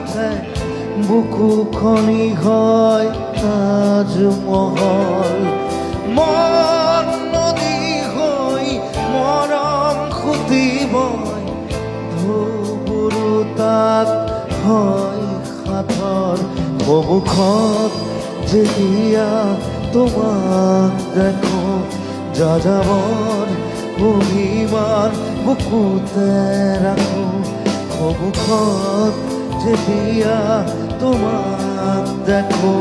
উঠে বুকুখনি হয় তাজমহল মন নদী হৈ মৰম খুটি বয় ধুবুৰু তাত হয় সাঁথৰ সন্মুখত যেতিয়া তোমাক দেখো যাযাবৰ অভিমান বুকুতে ৰাখো সন্মুখত যেতিয়া তোমাক দেখো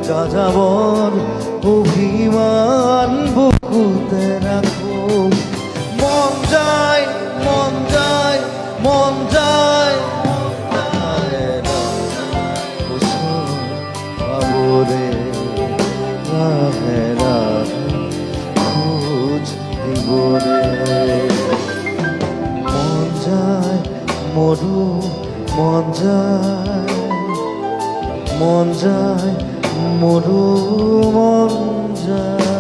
যাযাবৰ অভিমান বুকুতে ৰাখো মন যায় মন যায় মন যায় পাবলে লাহে লাহে খোঁজ দিবলে মন যায় মোৰো মন যায় মোৰো মন যায়